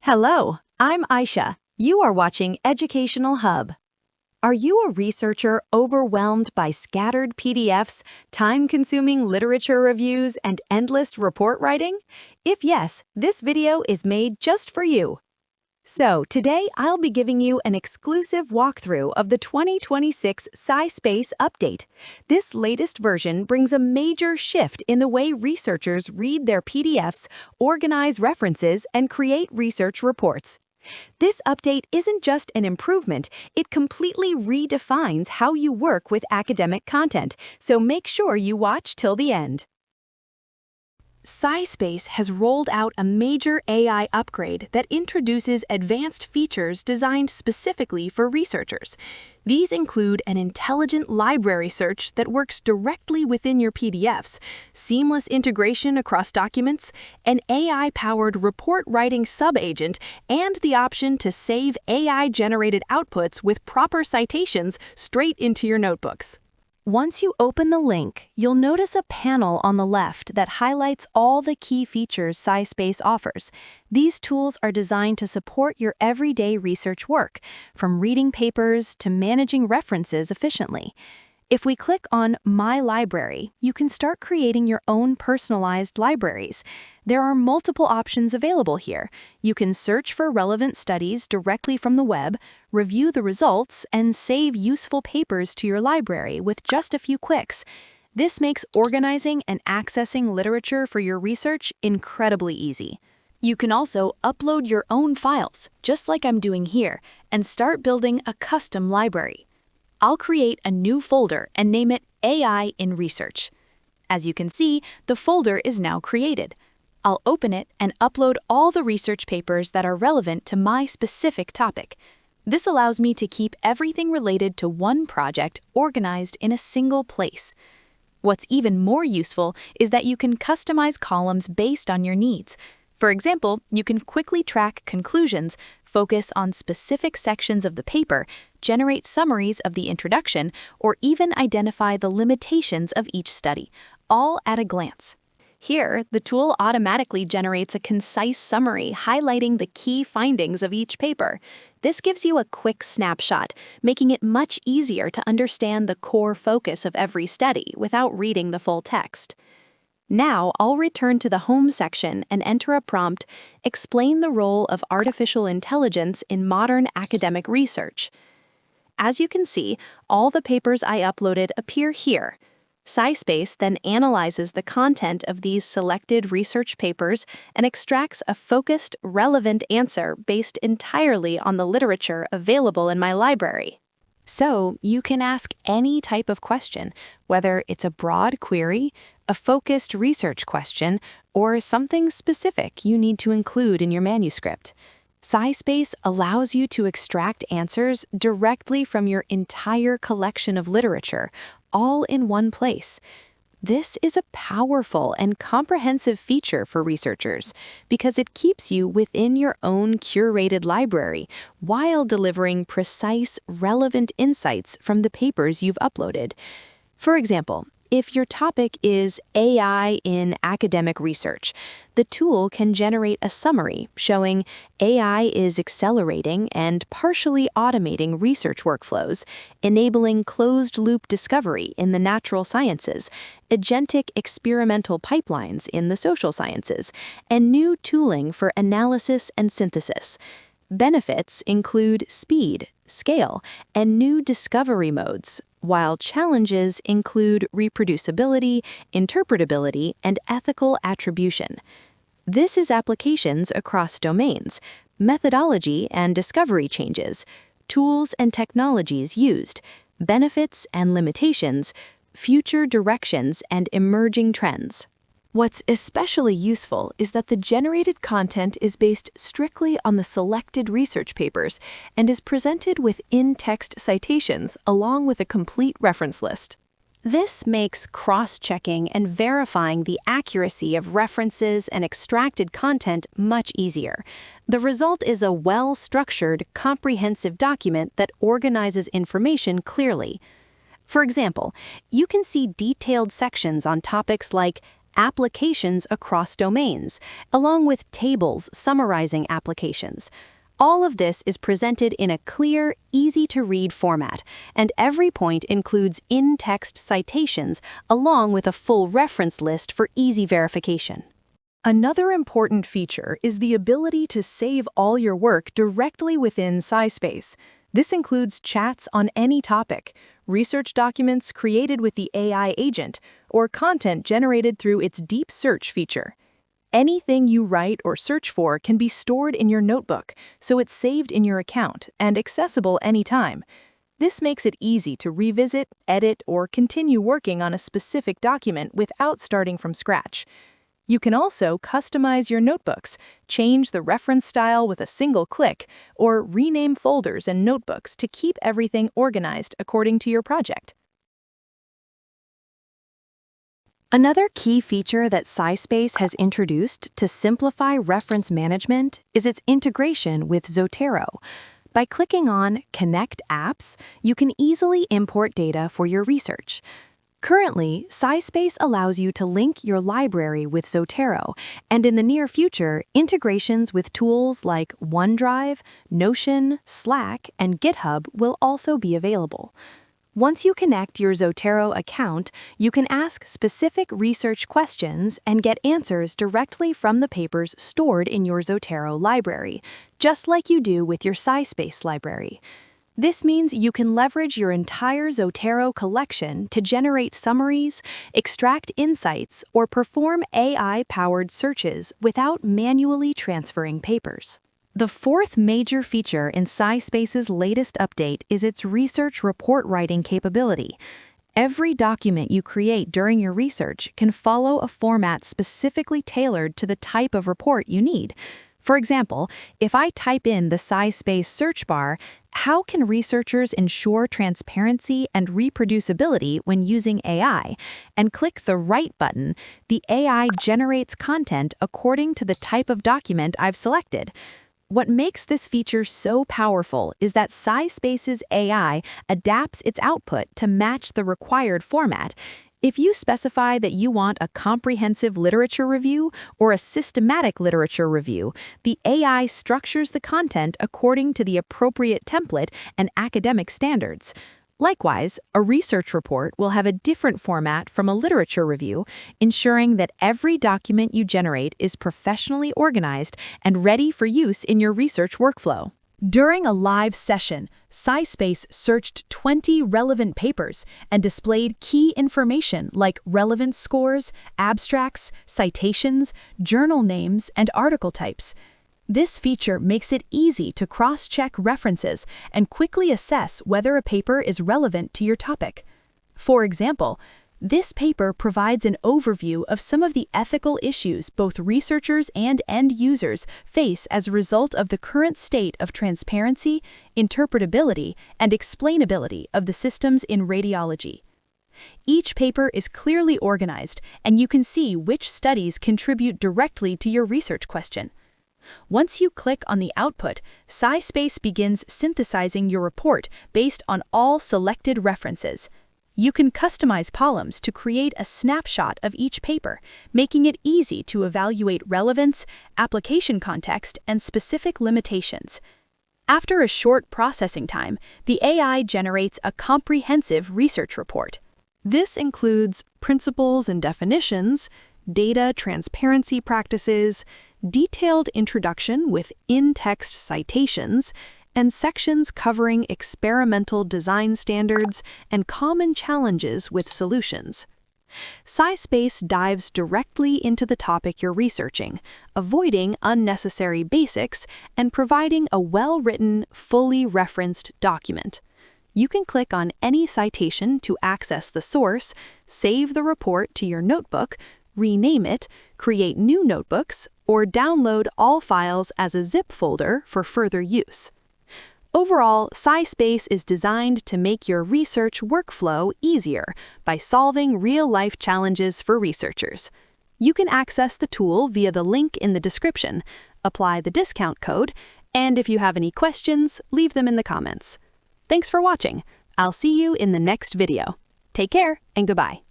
Hello, I'm Aisha. You are watching Educational Hub. Are you a researcher overwhelmed by scattered PDFs, time-consuming literature reviews, and endless report writing? If yes, this video is made just for you. So today I'll be giving you an exclusive walkthrough of the 2026 SciSpace update. This latest version brings a major shift in the way researchers read their PDFs, organize references, and create research reports. This update isn't just an improvement, it completely redefines how you work with academic content, so make sure you watch till the end. SciSpace has rolled out a major AI upgrade that introduces advanced features designed specifically for researchers. These include an intelligent library search that works directly within your PDFs, seamless integration across documents, an AI-powered report writing sub-agent, and the option to save AI-generated outputs with proper citations straight into your notebooks. Once you open the link, you'll notice a panel on the left that highlights all the key features SciSpace offers. These tools are designed to support your everyday research work, from reading papers to managing references efficiently. If we click on My Library, you can start creating your own personalized libraries. There are multiple options available here. You can search for relevant studies directly from the web, review the results, and save useful papers to your library with just a few clicks. This makes organizing and accessing literature for your research incredibly easy. You can also upload your own files, just like I'm doing here, and start building a custom library. I'll create a new folder and name it AI in Research. As you can see, the folder is now created. I'll open it and upload all the research papers that are relevant to my specific topic. This allows me to keep everything related to one project organized in a single place. What's even more useful is that you can customize columns based on your needs. For example, you can quickly track conclusions, focus on specific sections of the paper, generate summaries of the introduction, or even identify the limitations of each study, all at a glance. Here, the tool automatically generates a concise summary highlighting the key findings of each paper. This gives you a quick snapshot, making it much easier to understand the core focus of every study without reading the full text. Now, I'll return to the Home section and enter a prompt, Explain the role of artificial intelligence in modern academic research. As you can see, all the papers I uploaded appear here. SciSpace then analyzes the content of these selected research papers and extracts a focused, relevant answer based entirely on the literature available in my library. So, you can ask any type of question, whether it's a broad query, a focused research question, or something specific you need to include in your manuscript. SciSpace allows you to extract answers directly from your entire collection of literature, all in one place. This is a powerful and comprehensive feature for researchers because it keeps you within your own curated library while delivering precise, relevant insights from the papers you've uploaded. For example, if your topic is AI in academic research, the tool can generate a summary showing AI is accelerating and partially automating research workflows, enabling closed-loop discovery in the natural sciences, agentic experimental pipelines in the social sciences, and new tooling for analysis and synthesis. Benefits include speed, scale, and new discovery modes, while challenges include reproducibility, interpretability, and ethical attribution. This is applications across domains, methodology and discovery changes, tools and technologies used, benefits and limitations, future directions and emerging trends. What's especially useful is that the generated content is based strictly on the selected research papers and is presented with in-text citations along with a complete reference list. This makes cross-checking and verifying the accuracy of references and extracted content much easier. The result is a well-structured, comprehensive document that organizes information clearly. For example, you can see detailed sections on topics like applications across domains, along with tables summarizing applications. All of this is presented in a clear, easy-to-read format, and every point includes in-text citations along with a full reference list for easy verification. Another important feature is the ability to save all your work directly within SciSpace. This includes chats on any topic, research documents created with the AI agent, or content generated through its deep search feature. Anything you write or search for can be stored in your notebook, so it's saved in your account and accessible anytime. This makes it easy to revisit, edit, or continue working on a specific document without starting from scratch. You can also customize your notebooks, change the reference style with a single click, or rename folders and notebooks to keep everything organized according to your project. Another key feature that SciSpace has introduced to simplify reference management is its integration with Zotero. By clicking on Connect Apps, you can easily import data for your research. Currently, SciSpace allows you to link your library with Zotero, and in the near future, integrations with tools like OneDrive, Notion, Slack, and GitHub will also be available. Once you connect your Zotero account, you can ask specific research questions and get answers directly from the papers stored in your Zotero library, just like you do with your SciSpace library. This means you can leverage your entire Zotero collection to generate summaries, extract insights, or perform AI-powered searches without manually transferring papers. The fourth major feature in SciSpace's latest update is its research report writing capability. Every document you create during your research can follow a format specifically tailored to the type of report you need. For example, if I type in the SciSpace search bar, how can researchers ensure transparency and reproducibility when using AI, and click the Write button, the AI generates content according to the type of document I've selected. What makes this feature so powerful is that SciSpace's AI adapts its output to match the required format. If you specify that you want a comprehensive literature review or a systematic literature review, the AI structures the content according to the appropriate template and academic standards. Likewise, a research report will have a different format from a literature review, ensuring that every document you generate is professionally organized and ready for use in your research workflow. During a live session, SciSpace searched 20 relevant papers and displayed key information like relevance scores, abstracts, citations, journal names, and article types. This feature makes it easy to cross-check references and quickly assess whether a paper is relevant to your topic. For example, this paper provides an overview of some of the ethical issues both researchers and end users face as a result of the current state of transparency, interpretability, and explainability of the systems in radiology. Each paper is clearly organized, and you can see which studies contribute directly to your research question. Once you click on the output, SciSpace begins synthesizing your report based on all selected references. You can customize columns to create a snapshot of each paper, making it easy to evaluate relevance, application context, and specific limitations. After a short processing time, the AI generates a comprehensive research report. This includes principles and definitions, data transparency practices, detailed introduction with in-text citations, and sections covering experimental design standards and common challenges with solutions. SciSpace dives directly into the topic you're researching, avoiding unnecessary basics and providing a well-written, fully referenced document. You can click on any citation to access the source, save the report to your notebook, rename it, create new notebooks, or download all files as a zip folder for further use. Overall, SciSpace is designed to make your research workflow easier by solving real-life challenges for researchers. You can access the tool via the link in the description, apply the discount code, and if you have any questions, leave them in the comments. Thanks for watching. I'll see you in the next video. Take care and goodbye.